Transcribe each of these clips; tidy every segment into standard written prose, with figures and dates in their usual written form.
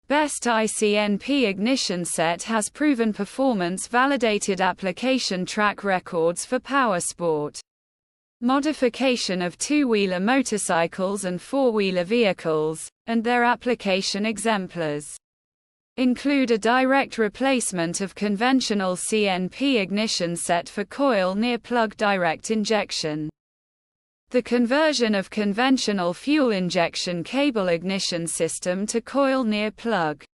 Best CNP Ignition Set has proven performance validated application track records for powersport modification of two-wheeler motorcycles and four-wheeler vehicles, and their application exemplars include a direct replacement of conventional CNP ignition set for coil-near-plug direct injection, the conversion of conventional fuel injection cable ignition system to coil-near-plug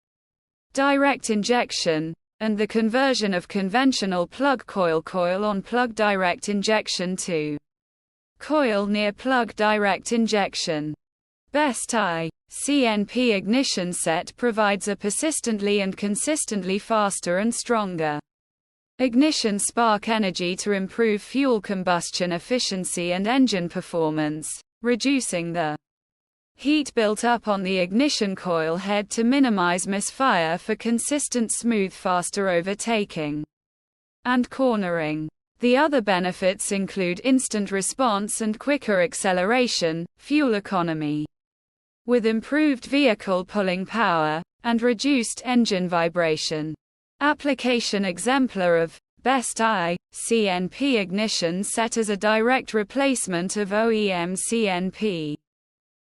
direct injection, and the conversion of conventional plug coil-on-plug direct injection to coil-near-plug direct injection. Best CNP Ignition Set provides a persistently and consistently faster and stronger ignition spark energy to improve fuel combustion efficiency and engine performance, reducing the heat built up on the ignition coil head to minimize misfire for consistent smooth faster overtaking and cornering. The other benefits include instant response and quicker acceleration, fuel economy, with improved vehicle pulling power, and reduced engine vibration. Application exemplar of Best CNP Ignition Set as a direct replacement of OEM CNP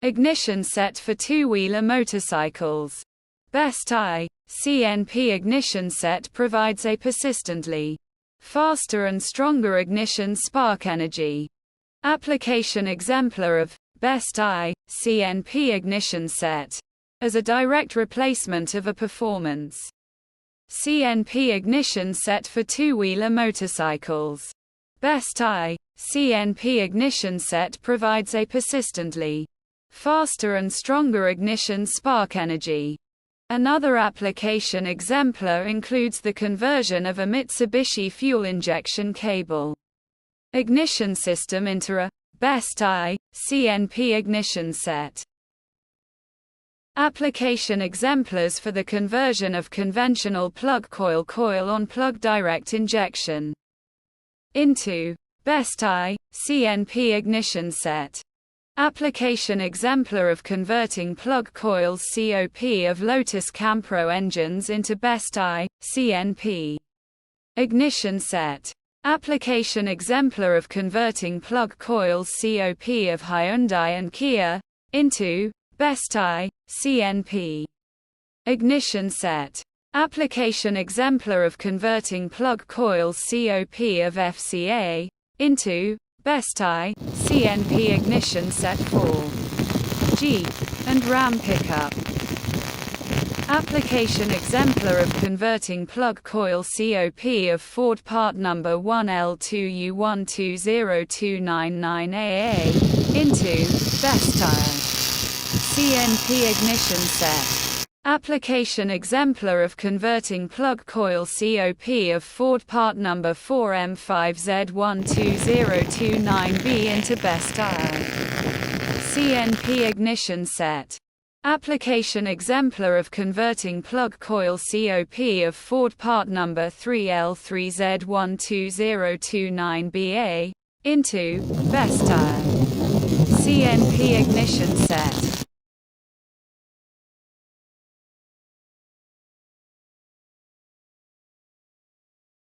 Ignition Set for two-wheeler motorcycles. Best CNP Ignition Set provides a persistently faster and stronger ignition spark energy. Application exemplar of Best CNP Ignition Set as a direct replacement of a performance CNP ignition set for two-wheeler motorcycles. Best CNP Ignition Set provides a persistently faster and stronger ignition spark energy. Another application exemplar includes the conversion of a Mitsubishi fuel injection cable ignition system into a Best CNP Ignition Set. Application exemplars for the conversion of conventional plug coil-on-plug direct injection into Best CNP Ignition Set. Application exemplar of converting plug coils COP of Lotus Campro engines into Best CNP Ignition Set. Application exemplar of converting plug coils COP of Hyundai and Kia into Best CNP Ignition Set. Application exemplar of converting plug coils COP of FCA into Best CNP Ignition Set for Jeep and Ram pickup. Application exemplar of converting plug coil COP of Ford part number 1L2U120299AA into Best CNP Ignition Set. Application exemplar of converting plug coil COP of Ford part number 4M5Z12029B into Best CNP Ignition Set. Application exemplar of converting plug coil COP of Ford part number 3L3Z12029BA into Best CNP Ignition Set.